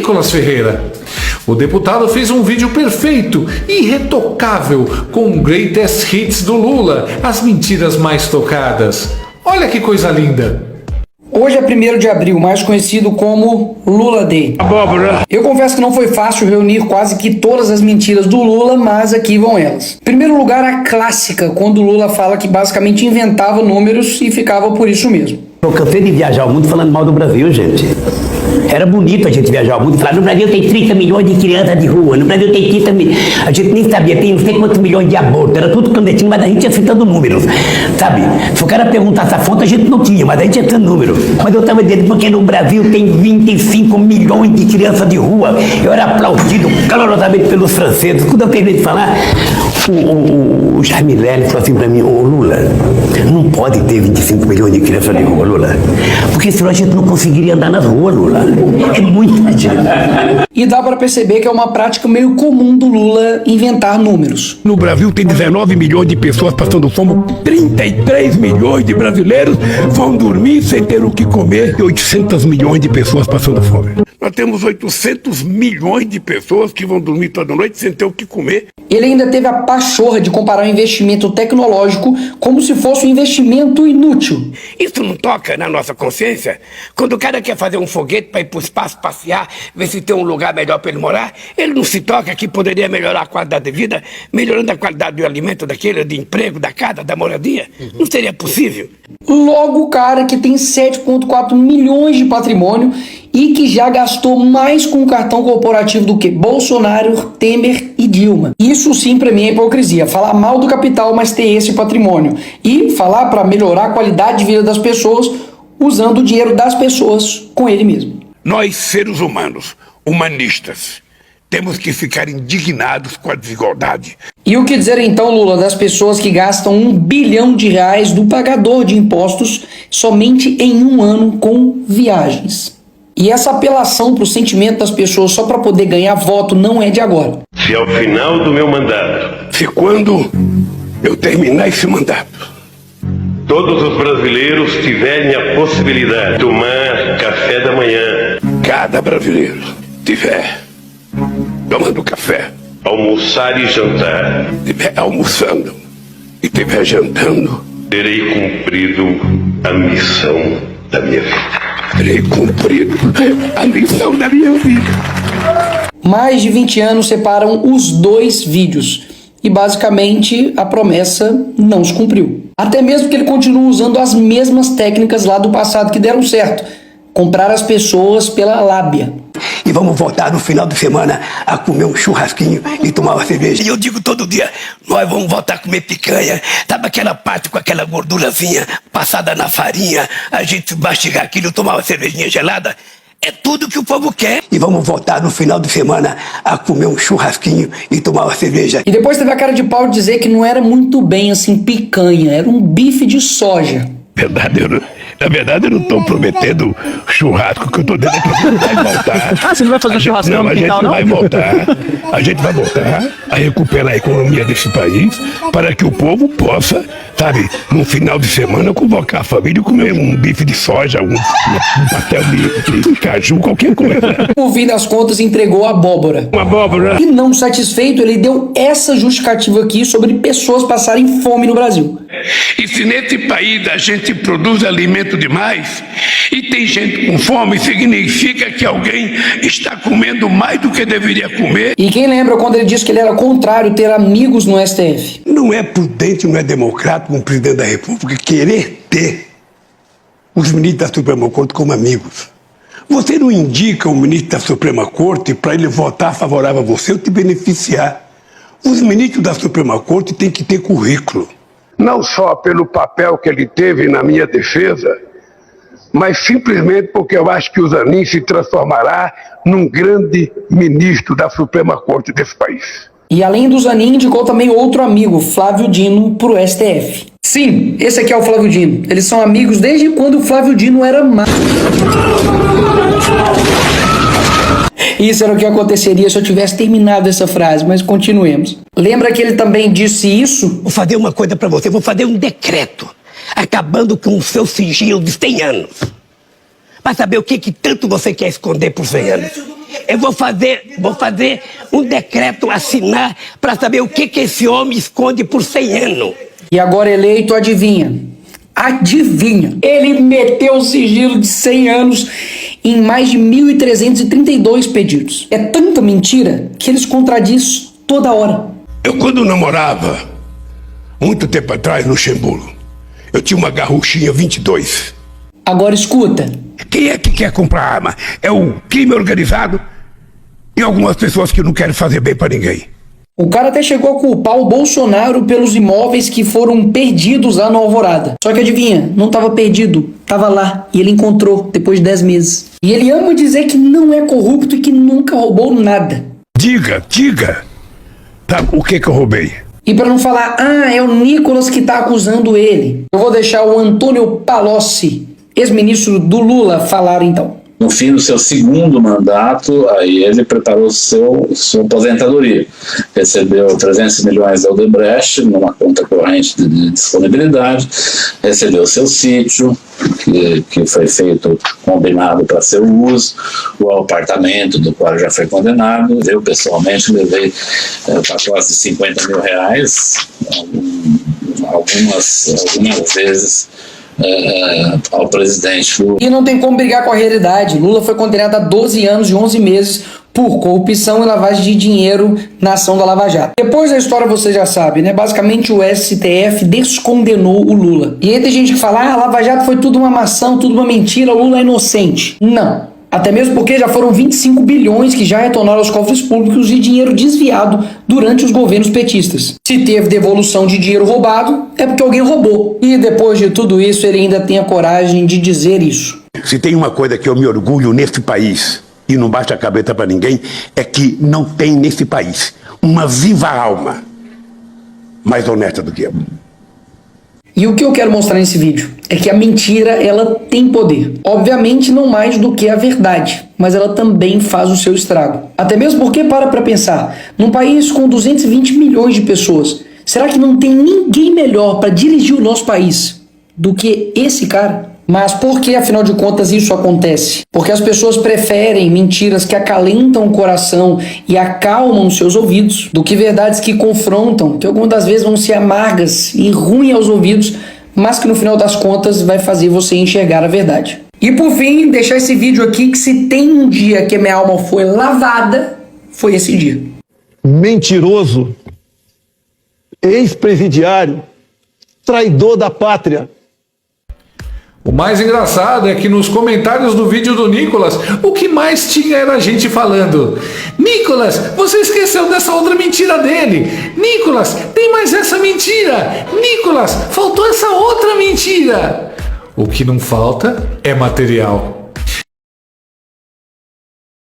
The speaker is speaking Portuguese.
Nicolas Ferreira. O deputado fez um vídeo perfeito, irretocável, com greatest hits do Lula, as mentiras mais tocadas. Olha que coisa linda! Hoje é 1º de abril, mais conhecido como Lula Day. Abóbora. Eu confesso que não foi fácil reunir quase que todas as mentiras do Lula, mas aqui vão elas. Em primeiro lugar, a clássica, quando o Lula fala que basicamente inventava números e ficava por isso mesmo. Eu cansei de viajar o mundo falando mal do Brasil, gente. Era bonito a gente viajar o mundo e falar, no Brasil tem 30 milhões de crianças de rua, no Brasil tem 30 milhões, a gente nem sabia, tem não sei quantos milhões de abortos, era tudo clandestino, mas a gente ia citando números, sabe? Se o cara perguntasse a fonte, a gente não tinha, mas a gente ia citando números. Mas eu estava dizendo, porque no Brasil tem 25 milhões de crianças de rua, eu era aplaudido calorosamente pelos franceses. Quando eu terminei de falar, o Jaime Lerner falou assim para mim, ô Lula, não pode ter 25 milhões de crianças de rua, Lula, porque senão a gente não conseguiria andar nas ruas, Lula. É muita gente. E dá para perceber que é uma prática meio comum do Lula inventar números. No Brasil tem 19 milhões de pessoas passando fome, 33 milhões de brasileiros vão dormir sem ter o que comer e 800 milhões de pessoas passando fome. Nós temos 800 milhões de pessoas que vão dormir toda noite sem ter o que comer. Ele ainda teve a pachorra de comparar o investimento tecnológico como se fosse um investimento inútil. Isso não toca na nossa consciência? Quando o cara quer fazer um foguete para ir para o espaço passear, ver se tem um lugar melhor para ele morar, ele não se toca que poderia melhorar a qualidade de vida, melhorando a qualidade do alimento daquele, de emprego, da casa, da moradia? Não seria possível? Logo o cara que tem 7,4 milhões de patrimônio e que já gastou mais com o cartão corporativo do que Bolsonaro, Temer e Dilma. Isso sim para mim é hipocrisia, falar mal do capital, mas ter esse patrimônio, e falar para melhorar a qualidade de vida das pessoas usando o dinheiro das pessoas com ele mesmo. Nós, seres humanos, humanistas, temos que ficar indignados com a desigualdade. E o que dizer então, Lula, das pessoas que gastam R$1 bilhão do pagador de impostos somente em um ano com viagens? E essa apelação para o sentimento das pessoas só para poder ganhar voto não é de agora. Se ao final do meu mandato, se quando eu terminar esse mandato, todos os brasileiros tiverem a possibilidade de tomar café da manhã, cada brasileiro tiver tomando café, almoçar e jantar, tiver almoçando e tiver jantando, terei cumprido a missão da minha vida. Terei cumprido a missão da minha vida. Mais de 20 anos separam os dois vídeos e basicamente a promessa não se cumpriu. Até mesmo que ele continua usando as mesmas técnicas lá do passado que deram certo. Comprar as pessoas pela lábia. E vamos voltar no final de semana a comer um churrasquinho e tomar uma cerveja. E eu digo todo dia, nós vamos voltar a comer picanha. Sabe aquela parte com aquela gordurazinha passada na farinha, a gente mastigar aquilo, tomar uma cervejinha gelada? É tudo que o povo quer. E vamos voltar no final de semana a comer um churrasquinho e tomar uma cerveja. E depois teve a cara de pau de dizer que não era muito bem assim picanha, era um bife de soja. Na verdade, eu não estou prometendo churrasco, que eu estou dizendo é que a gente vai voltar. Ah, você não vai fazer churrasco no quintal, não? A gente vai voltar a recuperar a economia desse país para que o povo possa, sabe, no final de semana, convocar a família e comer um bife de soja, um pastel de caju, qualquer coisa. No fim das contas, entregou a abóbora. Uma abóbora. E não satisfeito, ele deu essa justificativa aqui sobre pessoas passarem fome no Brasil. E se nesse país a gente produz alimento demais e tem gente com fome, significa que alguém está comendo mais do que deveria comer. E quem lembra quando ele disse que ele era contrário ter amigos no STF? Não é prudente, não é democrático um presidente da República querer ter os ministros da Suprema Corte como amigos. Você não indica o ministro da Suprema Corte para ele votar favorável a você ou te beneficiar. Os ministros da Suprema Corte têm que ter currículo. Não só pelo papel que ele teve na minha defesa, mas simplesmente porque eu acho que o Zanin se transformará num grande ministro da Suprema Corte desse país. E além do Zanin, indicou também outro amigo, Flávio Dino, pro STF. Sim, esse aqui é o Flávio Dino. Eles são amigos desde quando o Flávio Dino era Isso era o que aconteceria se eu tivesse terminado essa frase, mas continuemos. Lembra que ele também disse isso? Vou fazer uma coisa pra você, vou fazer um decreto, acabando com o seu sigilo de 100 anos. Pra saber o que tanto você quer esconder por 100 anos. Eu vou fazer um decreto assinar para saber o que esse homem esconde por 100 anos. E agora eleito, adivinha? Adivinha? Ele meteu o sigilo de 100 anos em mais de 1.332 pedidos. É tanta mentira que eles contradiz toda hora. Eu, quando namorava, muito tempo atrás, no Luxemburgo, eu tinha uma garruchinha 22. Agora escuta. Quem é que quer comprar arma? É o crime organizado e algumas pessoas que não querem fazer bem para ninguém. O cara até chegou a culpar o Bolsonaro pelos imóveis que foram perdidos lá no Alvorada. Só que adivinha, não estava perdido, estava lá e ele encontrou depois de 10 meses. E ele ama dizer que não é corrupto e que nunca roubou nada. Diga. Tá, o que eu roubei? E para não falar, é o Nicolas que está acusando ele, eu vou deixar o Antônio Palocci, ex-ministro do Lula, falar então. No fim do seu segundo mandato, aí ele preparou sua aposentadoria. Recebeu 300 milhões da Odebrecht numa conta corrente de disponibilidade, recebeu seu sítio, que foi feito, combinado para seu uso, o apartamento do qual já foi condenado. Eu, pessoalmente, levei pacotes de 50 mil reais, algumas vezes, ao presidente Lula. E não tem como brigar com a realidade. Lula foi condenado a 12 anos e 11 meses por corrupção e lavagem de dinheiro na ação da Lava Jato. Depois da história você já sabe, né? Basicamente o STF descondenou o Lula. E aí tem gente que fala, a Lava Jato foi tudo uma maçã, tudo uma mentira, o Lula é inocente. Não. Até mesmo porque já foram 25 bilhões que já retornaram aos cofres públicos de dinheiro desviado durante os governos petistas. Se teve devolução de dinheiro roubado, é porque alguém roubou. E depois de tudo isso, ele ainda tem a coragem de dizer isso. Se tem uma coisa que eu me orgulho nesse país, e não baixa a cabeça para ninguém, é que não tem nesse país uma viva alma mais honesta do que eu. E o que eu quero mostrar nesse vídeo é que a mentira, ela tem poder. Obviamente não mais do que a verdade, mas ela também faz o seu estrago. Até mesmo porque, para pensar, num país com 220 milhões de pessoas, será que não tem ninguém melhor para dirigir o nosso país do que esse cara? Mas por que, afinal de contas, isso acontece? Porque as pessoas preferem mentiras que acalentam o coração e acalmam os seus ouvidos do que verdades que confrontam, que algumas das vezes vão ser amargas e ruins aos ouvidos, mas que no final das contas vai fazer você enxergar a verdade. E por fim, deixar esse vídeo aqui que se tem um dia que a minha alma foi lavada, foi esse dia. Mentiroso, ex-presidiário, traidor da pátria. O mais engraçado é que nos comentários do vídeo do Nicolas, o que mais tinha era a gente falando: Nicolas, você esqueceu dessa outra mentira dele. Nicolas, tem mais essa mentira. Nicolas, faltou essa outra mentira. O que não falta é material.